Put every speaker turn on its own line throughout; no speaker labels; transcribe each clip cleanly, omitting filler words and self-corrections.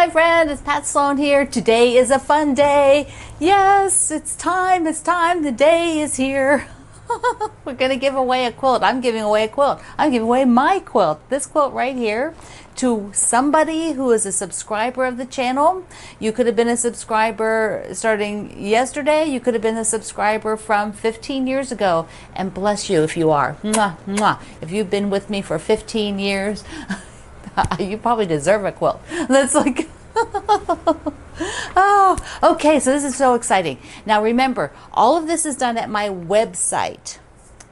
my friend, it's Pat Sloan here. Today is a fun day. Yes, it's time, the day is here. We're gonna give away a quilt. I'm giving away a quilt. I'm giving away my quilt, this quilt right here, to somebody who is a subscriber of the channel. You could have been a subscriber starting yesterday. You could have been a subscriber from 15 years ago. And bless you if you are. Mwah, mwah. If you've been with me for 15 years, you probably deserve a quilt. That's like, oh, okay, so this is so exciting. Now remember, all of this is done at my website.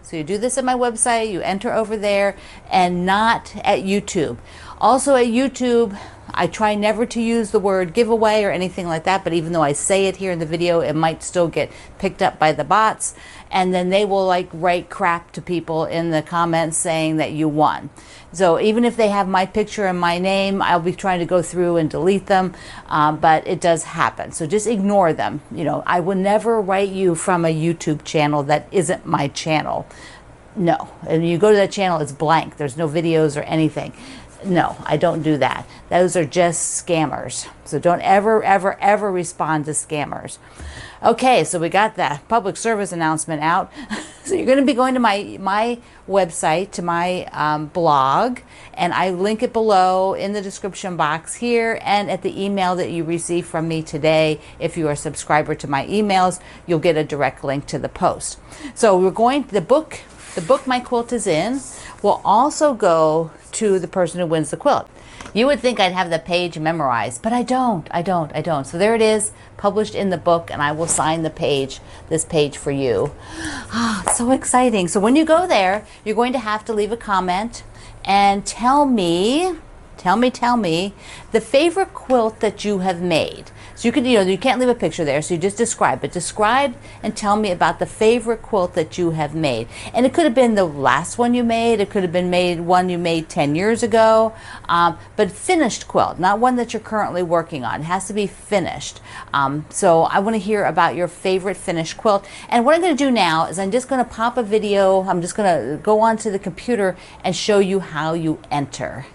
So you do this at my website, you enter over there, and not at YouTube. Also at YouTube, I try never to use the word giveaway or anything like that, but even though I say it here in the video, it might still get picked up by the bots, and then they will like write crap to people in the comments saying that you won. So even if they have my picture and my name, I'll be trying to go through and delete them, but it does happen. So just ignore them. You know, I will never write you from a YouTube channel that isn't my channel. No, and you go to that channel, it's blank. There's no videos or anything. No, I don't do that. Those are just scammers. So don't ever, ever, ever respond to scammers. Okay, so we got that public service announcement out. So you're going to be going to my website, to my blog, and I link it below in the description box here and at the email that you receive from me today. If you are a subscriber to my emails, you'll get a direct link to the post. So we're going to the book my quilt is in will also go to the person who wins the quilt. You would think I'd have the page memorized, but I don't. So there it is, published in the book, and I will sign the page, this page for you. Ah, so exciting. So when you go there, you're going to have to leave a comment and tell me the favorite quilt that you have made. So you could, you can't leave a picture there, so you just describe it. Describe and tell me about the favorite quilt that you have made. And it could have been the last one you made. It could have been one you made 10 years ago, but finished quilt, not one that you're currently working on. It has to be finished. So I want to hear about your favorite finished quilt. And what I'm going to do now is I'm just going to pop a video. I'm just going to go onto the computer and show you how you enter.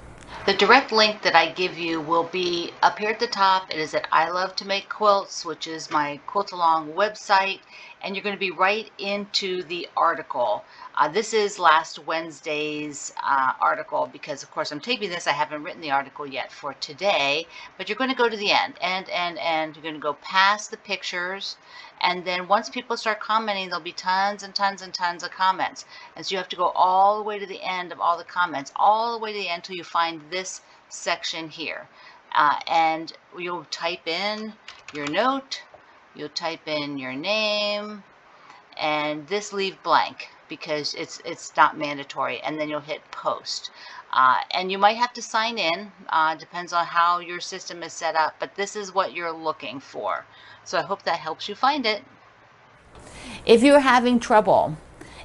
The direct link that I give you will be up here at the top. It is at I Love to Make Quilts, which is my Quilt Along website, and you're going to be right into the article. This is last Wednesday's article because, of course, I'm taping this. I haven't written the article yet for today, but you're going to go to the end, and you're going to go past the pictures. And then once people start commenting, there'll be tons and tons and tons of comments. And so you have to go all the way to the end of all the comments, all the way to the end until you find this section here. And you'll type in your note, you'll type in your name, and this leave blank because it's not mandatory. And then you'll hit post. And you might have to sign in, depends on how your system is set up, but this is what you're looking for. So I hope that helps you find it. If you're having trouble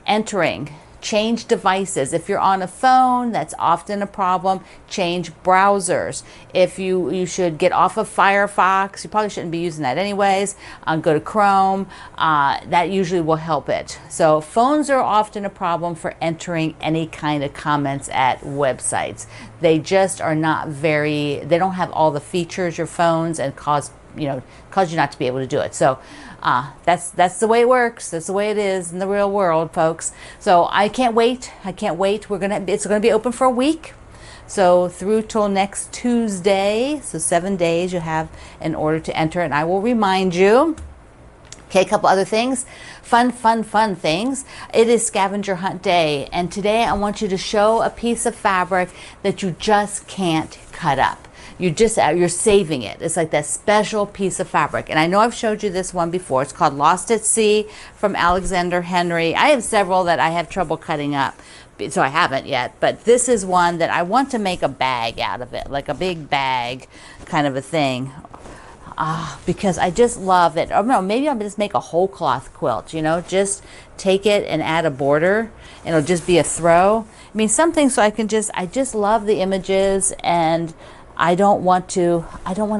entering, change devices. If you're on a phone, that's often a problem. Change browsers. If you should get off of Firefox, you probably shouldn't be using that anyways. Go to Chrome. That usually will help it. So phones are often a problem for entering any kind of comments at websites. They just are not they don't have all the features, your phones, and cause you not to be able to do it. So that's the way it works. That's the way it is in the real world, folks. So I can't wait. It's gonna be open for a week. So through till next Tuesday. So 7 days you have in order to enter, and I will remind you. Okay, a couple other things. Fun things. It is scavenger hunt day, and today I want you to show a piece of fabric that you just can't cut up. You're saving it. It's like that special piece of fabric. And I know I've showed you this one before. It's called Lost at Sea from Alexander Henry. I have several that I have trouble cutting up, so I haven't yet. But this is one that I want to make a bag out of it, like a big bag kind of a thing. Because I just love it. Or no, maybe I'll just make a whole cloth quilt, just take it and add a border. It'll just be a throw. I mean, something so I just love the images, and I don't want to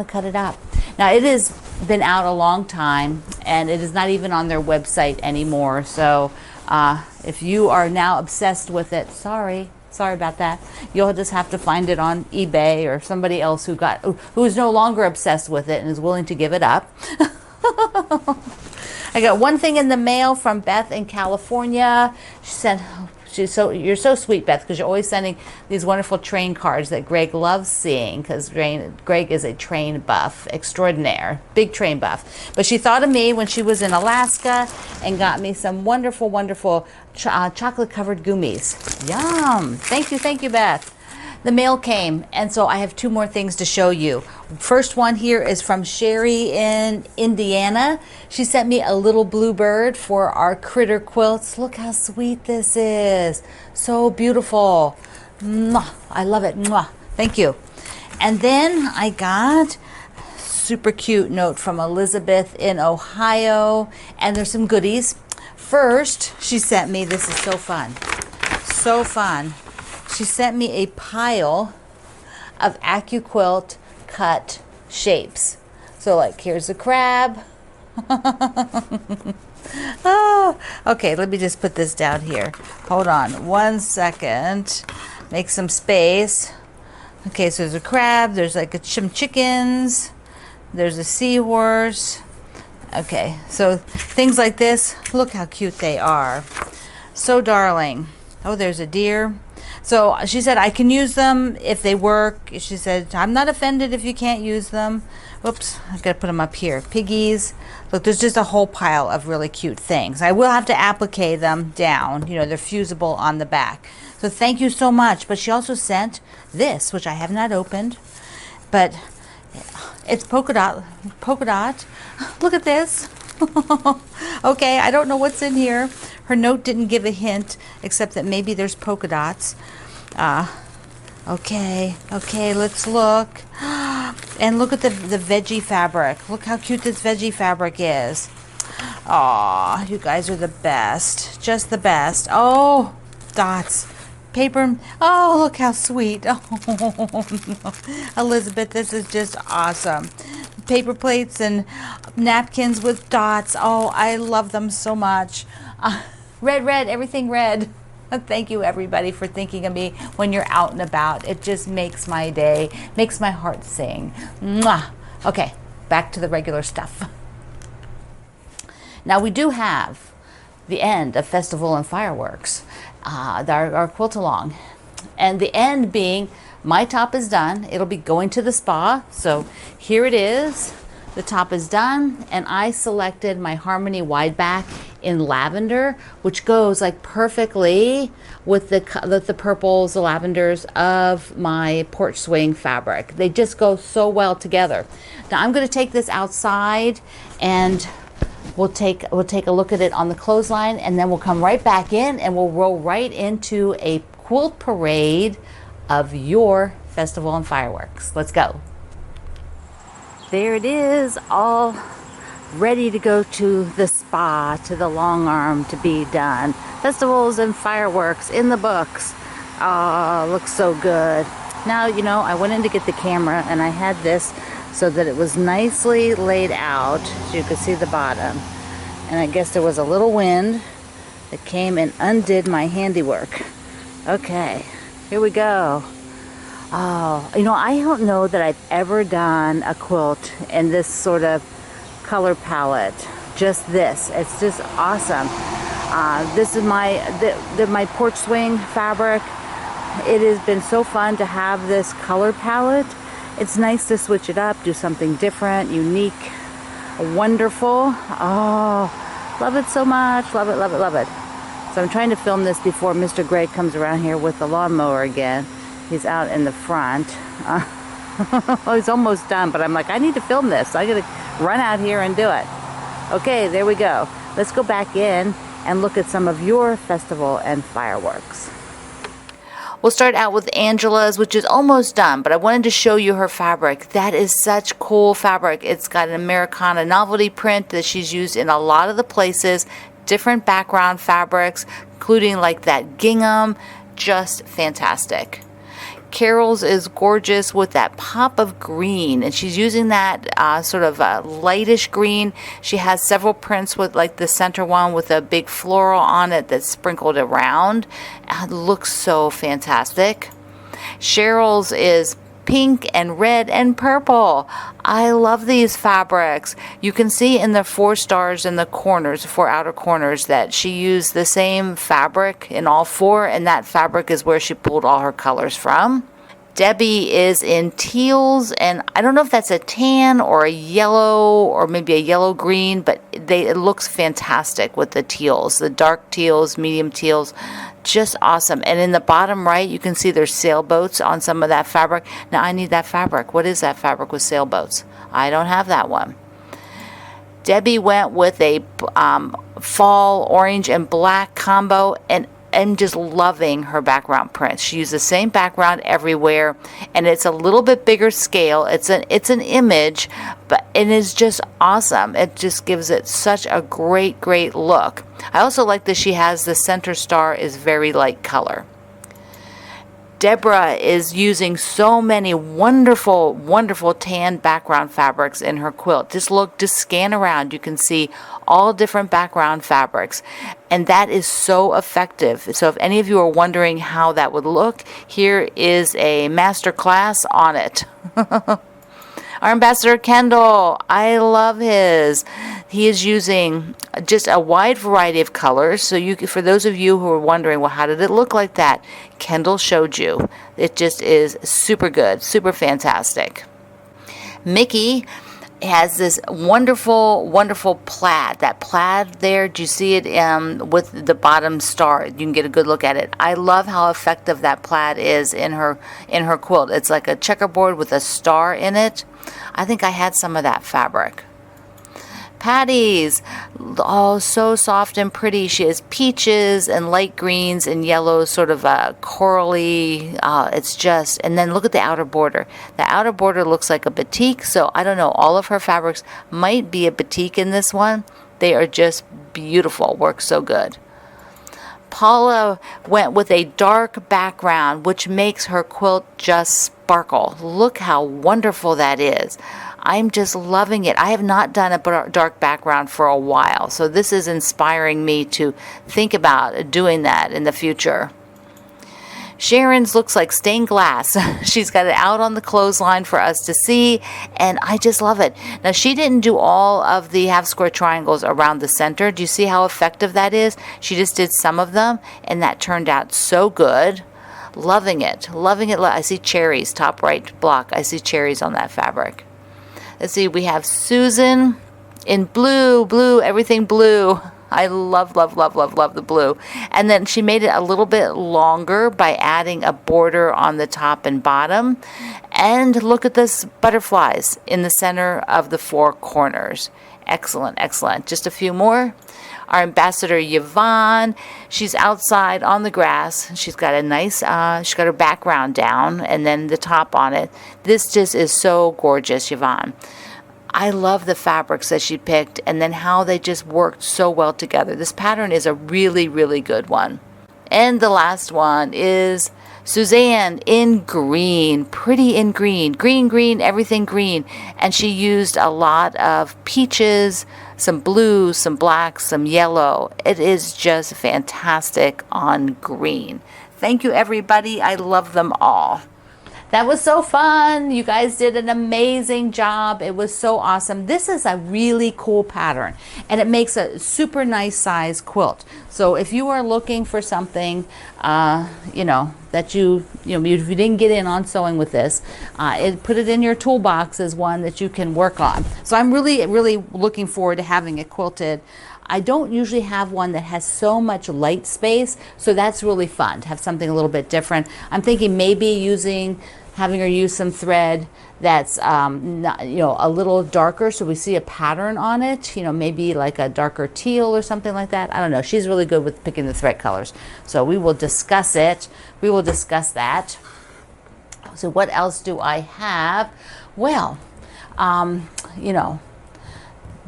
cut it up. Now, it has been out a long time, and it is not even on their website anymore. So if you are now obsessed with it, sorry, Sorry about that. You'll just have to find it on eBay or somebody else who is no longer obsessed with it and is willing to give it up. I got one thing in the mail from Beth in California. She said, you're so sweet, Beth, because you're always sending these wonderful train cards that Greg loves seeing, because Greg is a train buff extraordinaire, big train buff. But she thought of me when she was in Alaska and got me some wonderful, wonderful chocolate-covered gummies. Yum! Thank you, Beth. The mail came, and so I have two more things to show you. First one here is from Sherry in Indiana. She sent me a little blue bird for our critter quilts. Look how sweet this is. So beautiful. Mwah. I love it. Mwah. Thank you. And then I got super cute note from Elizabeth in Ohio, and there's some goodies. First, she sent me, this is so fun. So fun. She sent me a pile of AccuQuilt cut shapes. So like, here's a crab. Oh, okay, let me just put this down here. Hold on 1 second. Make some space. Okay, so there's a crab, there's like some chickens, there's a seahorse. Okay, so things like this, look how cute they are. So darling. Oh, there's a deer. So she said, I can use them if they work. She said, I'm not offended if you can't use them. Whoops, I've got to put them up here. Piggies. Look, there's just a whole pile of really cute things. I will have to applique them down. You know, they're fusible on the back. So thank you so much. But she also sent this, which I have not opened. But it's polka dot. Look at this. Okay, I don't know what's in here. Her note didn't give a hint, except that maybe there's polka dots. Okay, let's look. And look at the veggie fabric. Look how cute this veggie fabric is. Aw, you guys are the best. Just the best. Oh, dots. Paper. Oh, look how sweet. Oh, Elizabeth, this is just awesome. Paper plates and napkins with dots. Oh, I love them so much. Red, everything red. Thank you, everybody, for thinking of me when you're out and about. It just makes my day, makes my heart sing. Mwah. Okay, back to the regular stuff. Now, we do have the end of Festival and Fireworks, our quilt along. And the end being, my top is done. It'll be going to the spa. So here it is. The top is done, and I selected my Harmony wide back in lavender, which goes like perfectly with the purples, the lavenders of my porch swing fabric. They just go so well together. Now I'm going to take this outside, and we'll take a look at it on the clothesline, and then we'll come right back in, and we'll roll right into a quilt parade of your Festival and Fireworks. Let's go. There it is, all ready to go to the spa, to the long arm to be done. Festivals and Fireworks in the books. Oh, looks so good. Now, you know, I went in to get the camera, and I had this so that it was nicely laid out so you could see the bottom. And I guess there was a little wind that came and undid my handiwork. Okay, here we go. Oh, you know, I don't know that I've ever done a quilt in this sort of color palette. Just this. It's just awesome. This is my porch swing fabric. It has been so fun to have this color palette. It's nice to switch it up, do something different, unique, wonderful. Oh, love it so much. Love it, love it, love it. So I'm trying to film this before Mr. Greg comes around here with the lawnmower again. He's out in the front. He's almost done, but I'm like, I need to film this. I gotta run out here and do it. Okay, there we go. Let's go back in and look at some of your Festival and Fireworks. We'll start out with Angela's, which is almost done, but I wanted to show you her fabric. That is such cool fabric. It's got an Americana novelty print that she's used in a lot of the places, different background fabrics, including like that gingham. Just fantastic. Carol's is gorgeous with that pop of green, and she's using that sort of lightish green. She has several prints with like the center one with a big floral on it that's sprinkled around. It looks so fantastic. Cheryl's is pink and red and purple. I love these fabrics. You can see in the 4 stars in the corners, the 4 outer corners, that she used the same fabric in all 4, and that fabric is where she pulled all her colors from. Debbie is in teals, and I don't know if that's a tan or a yellow or maybe a yellow green, but it looks fantastic with the teals, the dark teals, medium teals, just awesome. And in the bottom right, you can see there's sailboats on some of that fabric. Now I need that fabric. What is that fabric with sailboats? I don't have that one. Debbie went with a fall orange and black combo, and I'm just loving her background prints. She used the same background everywhere, and it's a little bit bigger scale. It's an image, but it is just awesome. It just gives it such a great look. I also like that she has the center star is very light color. Deborah is using so many wonderful tan background fabrics in her quilt. Just scan around. You can see all different background fabrics, and that is so effective. So if any of you are wondering how that would look, here is a master class on it. Our ambassador Kendall, I love his. He is using just a wide variety of colors. So for those of you who are wondering, well, how did it look like that? Kendall showed you. It just is super good, super fantastic. Mickey has this wonderful plaid. That plaid there, do you see it with the bottom star? You can get a good look at it. I love how effective that plaid is in her quilt. It's like a checkerboard with a star in it. I think I had some of that fabric. Patty's, oh, so soft and pretty. She has peaches and light greens and yellows, sort of corally. It's just, and then look at the outer border. The outer border looks like a batik, so I don't know. All of her fabrics might be a batik in this one. They are just beautiful. Work so good. Paula went with a dark background, which makes her quilt just sparkle. Look how wonderful that is. I'm just loving it. I have not done a dark background for a while, so this is inspiring me to think about doing that in the future. Sharon's looks like stained glass. She's got it out on the clothesline for us to see, and I just love it. Now, she didn't do all of the half square triangles around the center. Do you see how effective that is? She just did some of them, and that turned out so good. Loving it. Loving it. I see cherries, top right block. I see cherries on that fabric. Let's see, we have Susan in blue, everything blue. I love the blue. And then she made it a little bit longer by adding a border on the top and bottom. And look at this butterflies in the center of the 4 corners. Excellent. Just a few more. Our ambassador Yvonne, she's outside on the grass. She's got a nice, she's got her background down and then the top on it. This just is so gorgeous, Yvonne. I love the fabrics that she picked and then how they just worked so well together. This pattern is a really good one. And the last one is Suzanne in green, pretty in green, green, everything green. And she used a lot of peaches, some blue, some black, some yellow. It is just fantastic on green. Thank you, everybody. I love them all. That was so fun. You guys did an amazing job. It was so awesome. This is a really cool pattern, and it makes a super nice size quilt. So if you are looking for something, that if you didn't get in on sewing with this, put it in your toolbox as one that you can work on. So I'm really looking forward to having it quilted. I don't usually have one that has so much light space, so that's really fun to have something a little bit different. I'm thinking maybe having her use some thread that's a little darker, so we see a pattern on it, maybe like a darker teal or something like that. I don't know. She's really good with picking the thread colors, so we will discuss it. We will discuss that. So what else do I have? Well,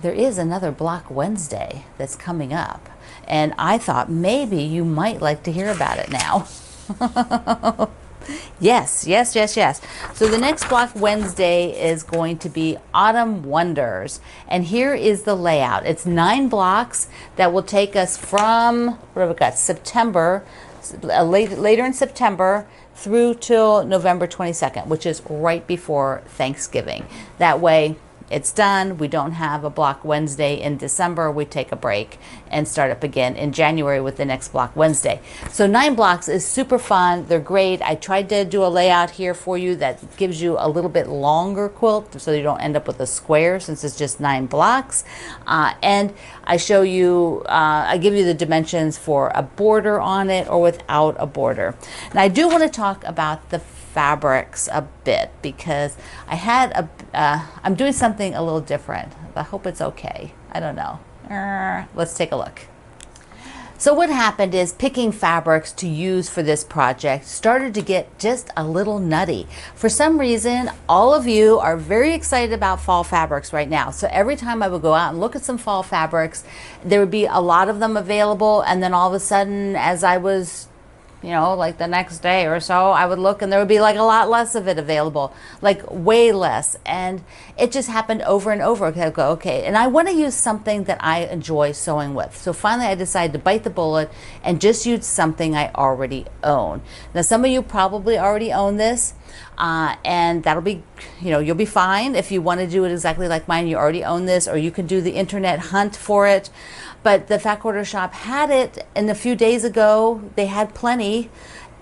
there is another Block Wednesday that's coming up, and I thought maybe you might like to hear about it now. Yes, yes, yes, yes. So the next block Wednesday is going to be Autumn Wonders. And here is the layout. It's 9 blocks that will take us from, what have we got, September, later in September through till November 22nd, which is right before Thanksgiving. That way, it's done. We don't have a block Wednesday in December. We take a break and start up again in January with the next block Wednesday. So 9 blocks is super fun. They're great. I tried to do a layout here for you that gives you a little bit longer quilt so you don't end up with a square since it's just 9 blocks. And I show you, I give you the dimensions for a border on it or without a border. And I do want to talk about the fabrics a bit because I had I'm doing something a little different. I hope it's okay. I don't know. Let's take a look. So what happened is picking fabrics to use for this project started to get just a little nutty. For some reason, all of you are very excited about fall fabrics right now. So every time I would go out and look at some fall fabrics, there would be a lot of them available, and then all of a sudden, as I was like the next day or so, I would look and there would be like a lot less of it available, like way less. And it just happened over and over. I go, okay, and I want to use something that I enjoy sewing with. So finally I decided to bite the bullet and just use something I already own. Now some of you probably already own this. And that'll be, you'll be fine if you want to do it exactly like mine. You already own this, or you can do the internet hunt for it. But the Fat Quarter Shop had it, and a few days ago they had plenty,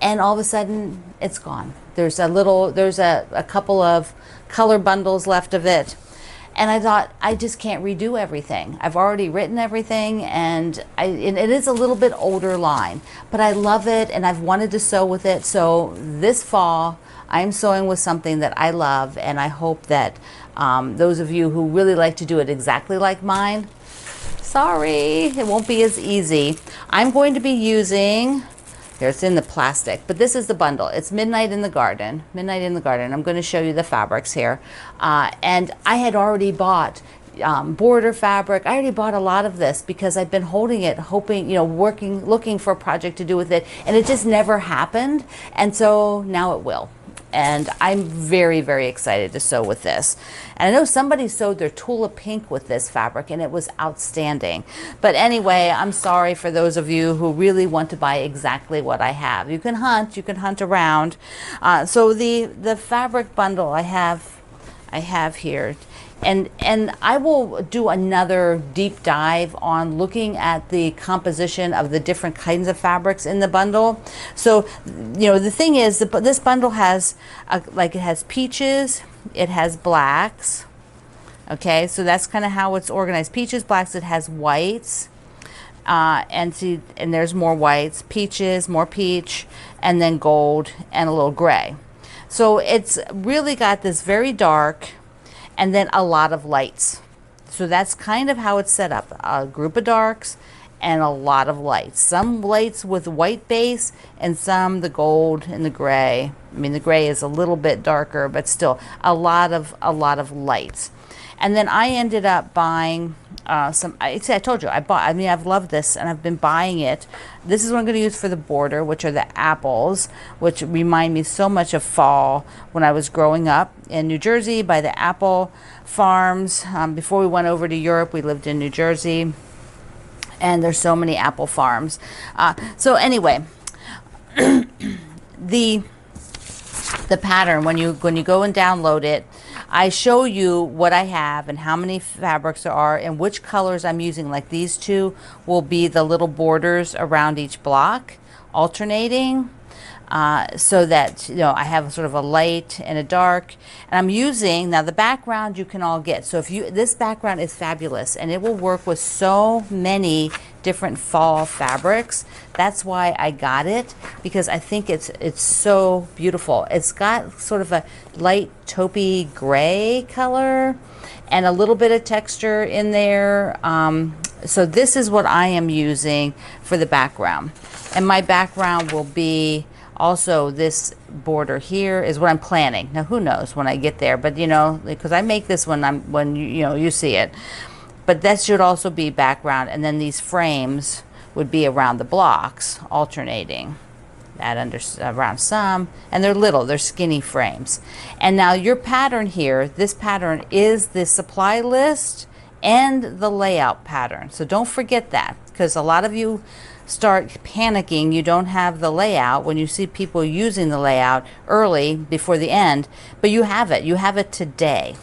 and all of a sudden it's gone. There's a couple of color bundles left of it. And I thought, I just can't redo everything. I've already written everything, and it is a little bit older line, but I love it, and I've wanted to sew with it. So this fall, I'm sewing with something that I love, and I hope that those of you who really like to do it exactly like mine, sorry, it won't be as easy. I'm going to be using, here it's in the plastic, but this is the bundle. It's Midnight in the Garden. Midnight in the Garden. I'm going to show you the fabrics here. And I had already bought border fabric. I already bought a lot of this because I've been holding it, hoping, looking for a project to do with it, and it just never happened. And so now it will. And I'm very, very excited to sew with this. And I know somebody sewed their Tula Pink with this fabric, and it was outstanding. But anyway, I'm sorry for those of you who really want to buy exactly what I have. You can hunt around. So the fabric bundle I have here. And I will do another deep dive on looking at the composition of the different kinds of fabrics in the bundle. So, the thing is, this bundle has, it has peaches, it has blacks. Okay, so that's kind of how it's organized. Peaches, blacks, it has whites. And there's more whites, peaches, more peach, and then gold and a little gray. So it's really got this very dark, and then a lot of lights. So that's kind of how it's set up. A group of darks and a lot of lights. Some lights with white base and some the gold and the gray. I mean, the gray is a little bit darker, but still a lot of lights. And then I ended up buying I told you, I've loved this and I've been buying it. This is what I'm going to use for the border, which are the apples, which remind me so much of fall when I was growing up in New Jersey by the apple farms. Before we went over to Europe, we lived in New Jersey, and there's so many apple farms. So anyway, the pattern, when you go and download it, I show you what I have and how many fabrics there are and which colors I'm using. Like these two will be the little borders around each block, alternating, so that I have sort of a light and a dark. And I'm using, now the background you can all get. So this background is fabulous, and it will work with so many different fall fabrics. That's why I got it, because I think it's so beautiful. It's got sort of a light taupey gray color and a little bit of texture in there. So this is what I am using for the background. And my background will be also this border here is what I'm planning. Now who knows when I get there, but because I make this when you see it. But that should also be background, and then these frames would be around the blocks, alternating. that under around some, and they're little, they're skinny frames. And now your pattern here, this pattern is the supply list and the layout pattern. So don't forget that, because a lot of you start panicking. You don't have the layout when you see people using the layout early before the end, but you have it today.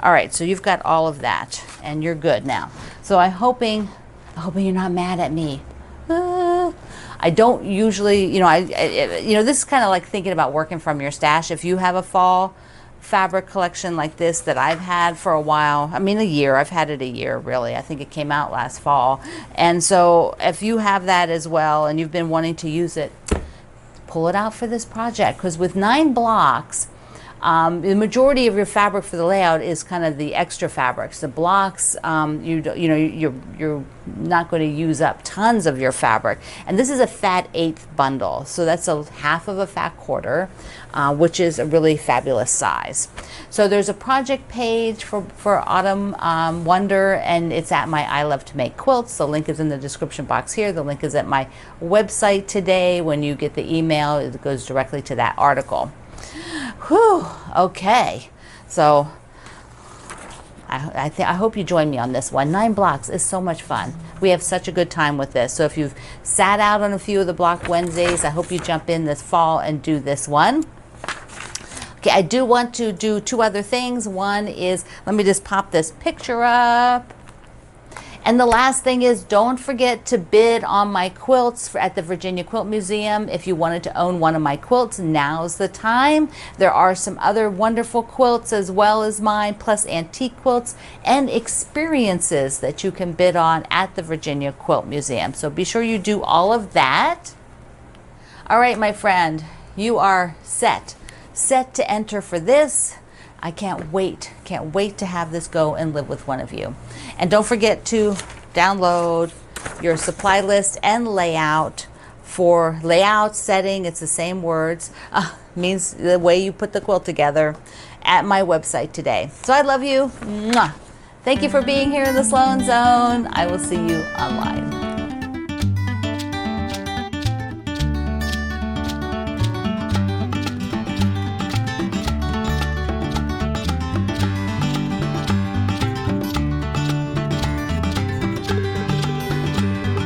All right, so you've got all of that and you're good now. So I'm hoping you're not mad at me. I don't usually, this is kind of like thinking about working from your stash. If you have a fall fabric collection like this that I've had for a while, I mean a year, I've had it a year really. I think it came out last fall. And so if you have that as well and you've been wanting to use it, pull it out for this project, because with 9 blocks, the majority of your fabric for the layout is kind of the extra fabrics. The blocks, you're not going to use up tons of your fabric. And this is a fat 1/8 bundle, so that's a half of a fat quarter, which is a really fabulous size. So there's a project page for Autumn Wonder, and it's at my I Love to Make Quilts. The link is in the description box here. The link is at my website today. When you get the email, it goes directly to that article. Whew, okay, so I hope you join me on this one. 9 blocks is so much fun. We have such a good time with this. So if you've sat out on a few of the Block Wednesdays, I hope you jump in this fall and do this one. Okay, I do want to do 2 other things. One is, let me just pop this picture up. And the last thing is, don't forget to bid on my quilts at the Virginia Quilt Museum. If you wanted to own one of my quilts, now's the time. There are some other wonderful quilts as well as mine, plus antique quilts and experiences that you can bid on at the Virginia Quilt Museum. So be sure you do all of that. All right, my friend, you are set to enter for this. I can't wait to have this go and live with one of you. And don't forget to download your supply list and layout. For layout setting, it's the same words, means the way you put the quilt together, at my website today. So I love you. Mwah. Thank you for being here in the Sloan Zone. I will see you online.